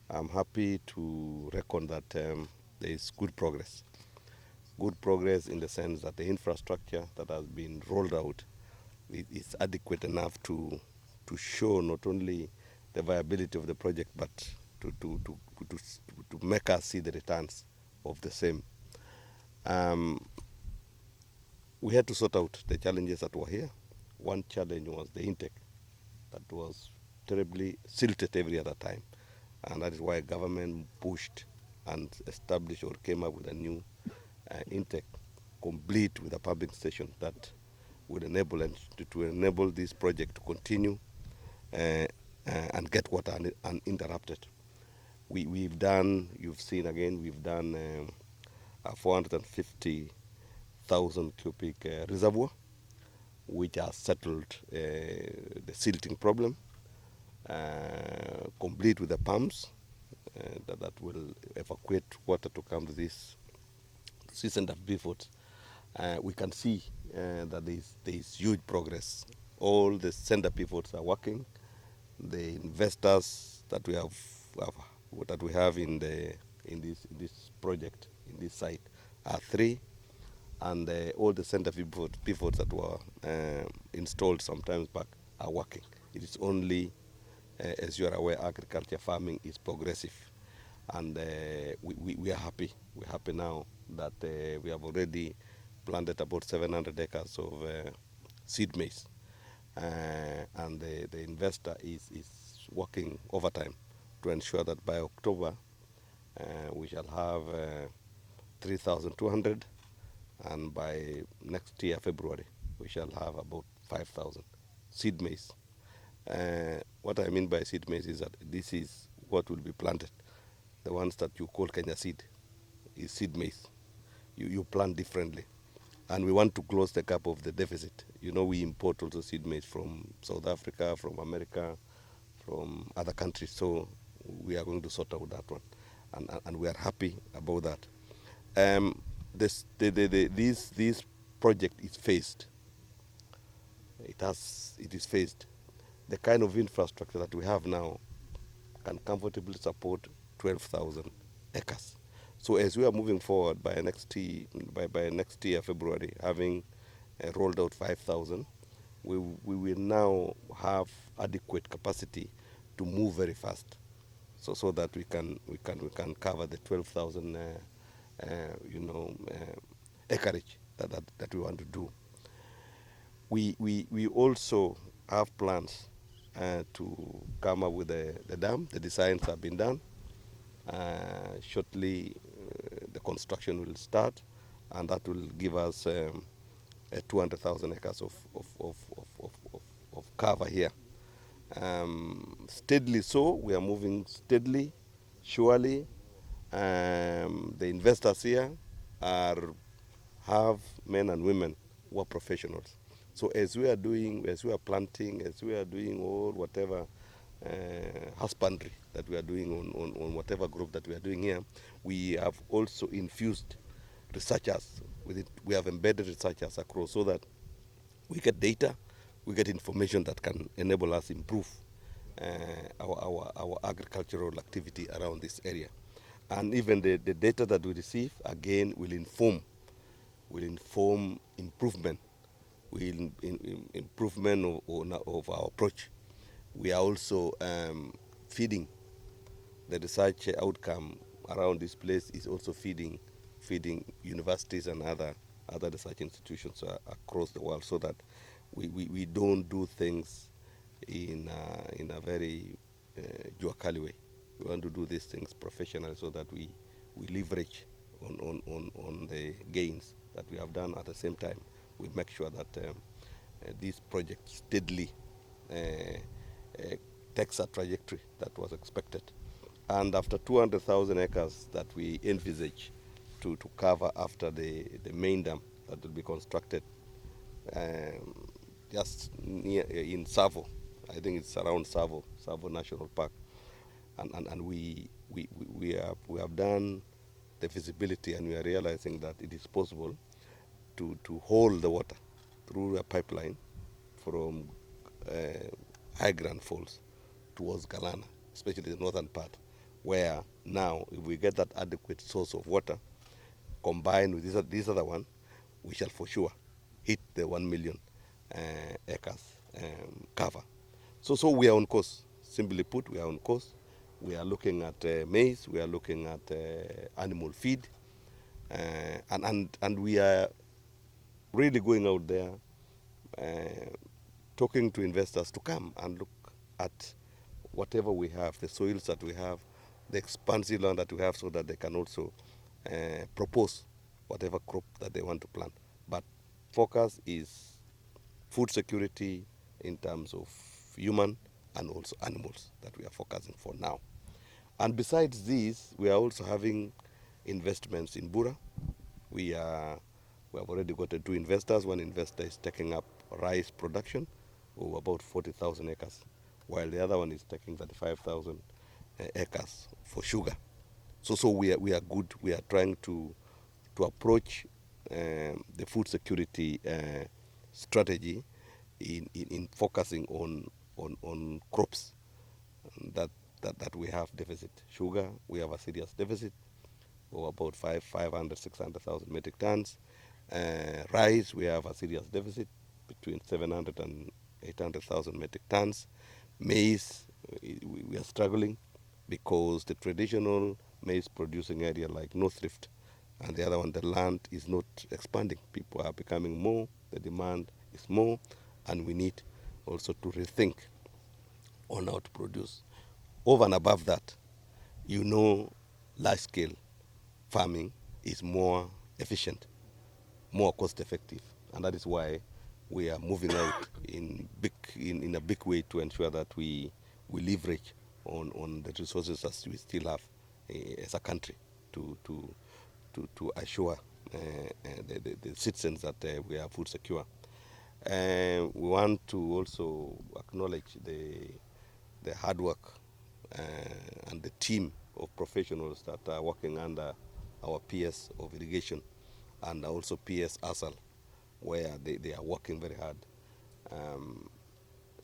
I'm happy to reckon that there is good progress. Good progress in the sense that the infrastructure that has been rolled out is adequate enough to show not only the viability of the project but to, to, to, to, to make us see the returns of the same. We had to sort out the challenges that were here. One challenge was the intake that was terribly silted every other time. And that is why government pushed and established or came up with a new intake, complete with a pumping station that would enable to enable this project to continue and get water uninterrupted. We've done, you've seen again, we've done a 450,000 cubic reservoir, which has settled the silting problem, complete with the pumps that will evacuate water to come to this center pivots. We can see that there is huge progress. All the center pivots are working. The investors that we have in this project, in this site, are three, and all the center pivots that were installed sometimes back are working. It is only, as you are aware, agriculture farming is progressive, and we are happy. We're happy now that we have already planted about 700 acres of seed maize, and the investor is working overtime to ensure that by October we shall have 3,200, and by next year February we shall have about 5,000 seed maize. What I mean by seed maize is that this is what will be planted. The ones that you call Kenya seed is seed maize. You plant differently. And we want to close the gap of the deficit. You know, we import also seed maize from South Africa, from America, from other countries. So we are going to sort out that one. And we are happy about that. This project is phased. It is phased. The kind of infrastructure that we have now can comfortably support 12,000 acres. So as we are moving forward by next year February, having rolled out 5,000, we will now have adequate capacity to move very fast, so that we can cover the 12,000 acreage that we want to do. We also have plans to come up with the dam. The designs have been done. Shortly, the construction will start, and that will give us 200,000 acres of cover here. Steadily so, we are moving steadily, surely. The investors here have men and women who are professionals. So as we are planting, as we are doing all whatever husbandry that we are doing on whatever group that we are doing here, we have also infused researchers with it. We have embedded researchers across so that we get data, we get information that can enable us improve our agricultural activity around this area. And even the data that we receive, again, will inform improvement, improvement of our approach. We are also feeding the research outcome around this place is also feeding universities and other research institutions across the world, so that we don't do things in a very Juakali way. We want to do these things professionally so that we leverage on the gains that we have done. At the same time, we make sure that this project steadily takes a trajectory that was expected. And after 200,000 acres that we envisage to cover after the main dam that will be constructed just near in Savo, I think it's around Savo National Park, and we have done the feasibility, and we are realizing that it is possible to hold the water through a pipeline from High Grand Falls towards Galana, especially the northern part, where now if we get that adequate source of water combined with this other one, we shall for sure hit the 1 million acres cover. So we are on course. Simply put, we are on course. We are looking at maize. We are looking at animal feed, and we are really going out there, talking to investors to come and look at whatever we have, the soils that we have, the expansive land that we have, so that they can also propose whatever crop that they want to plant. But focus is food security in terms of human and also animals that we are focusing for now. And besides this, we are also having investments in Bura. We have already got two investors. One investor is taking up rice production of about 40,000 acres, while the other one is taking 35,000 acres for sugar. So we are good. We are trying to approach the food security strategy in focusing on crops that we have deficit. Sugar, we have a serious deficit of about 600,000 metric tons. Rice, we have a serious deficit between 700 and 800,000 metric tons. Maize, we are struggling because the traditional maize producing area like North Rift and the other one, the land is not expanding. People are becoming more, the demand is more, and we need also to rethink on how to produce. Over and above that, large scale farming is more efficient, more cost effective, and that is why we are moving out in a big way to ensure that we leverage on the resources that we still have as a country to assure the citizens that we are food secure. We want to also acknowledge the hard work and the team of professionals that are working under our PS of irrigation and also PS ASAL, where they are working very hard.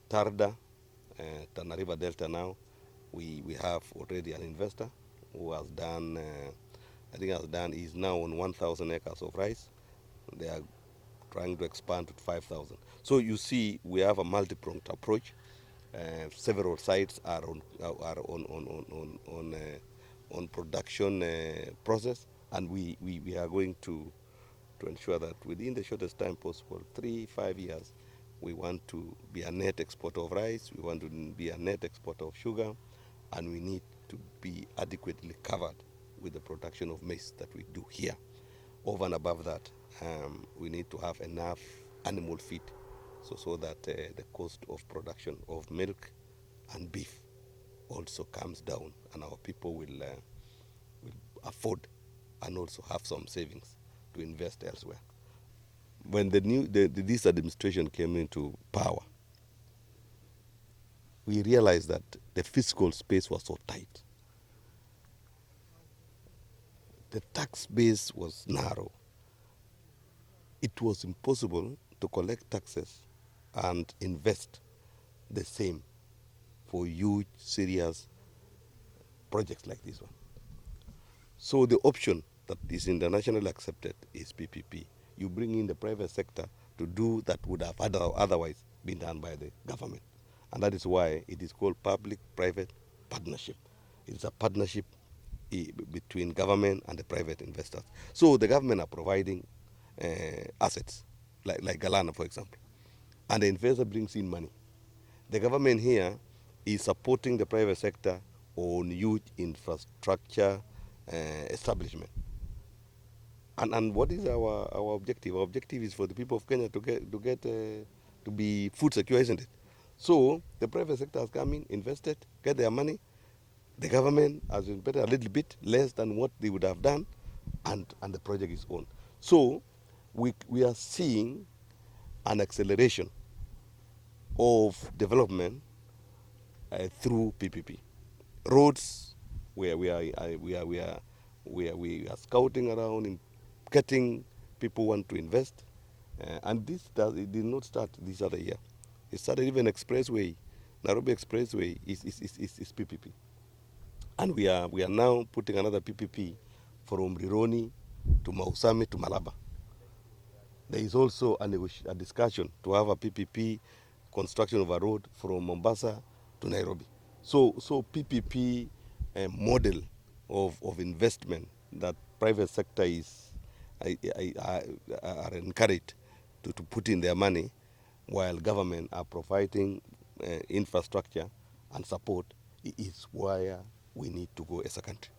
Tarda, Tana River Delta now, we have already an investor who has done, he's now on 1,000 acres of rice. They are trying to expand to 5,000. So you see, we have a multi-pronged approach. Several sites are on production process, and we are going to ensure that within the shortest time possible, 3-5 years, we want to be a net exporter of rice, we want to be a net exporter of sugar, and we need to be adequately covered with the production of maize that we do here. Over and above that, we need to have enough animal feed so that the cost of production of milk and beef also comes down, and our people will afford and also have some savings to invest elsewhere. When this administration came into power, we realized that the fiscal space was so tight. The tax base was narrow. It was impossible to collect taxes and invest the same for huge, serious projects like this one. So the option that is internationally accepted is PPP. You bring in the private sector to do that would have otherwise been done by the government. And that is why it is called public-private partnership. It is a partnership between government and the private investors. So the government are providing assets, like Galana, for example, and the investor brings in money. The government here is supporting the private sector on huge infrastructure establishment. And what is our objective? Our objective is for the people of Kenya to be food secure, isn't it? So the private sector has come in, invested, get their money. The government has invested a little bit less than what they would have done, and the project is on. So we are seeing an acceleration of development through PPP. Roads, where we are scouting around in getting people want to invest, and it did not start this other year. It started even expressway, Nairobi Expressway is PPP. And we are now putting another PPP from Rironi to Mausami to Malaba. There is also a discussion to have a PPP construction of a road from Mombasa to Nairobi. So PPP model of investment that private sector are encouraged to put in their money, while government are providing infrastructure and support, is where we need to go as a country.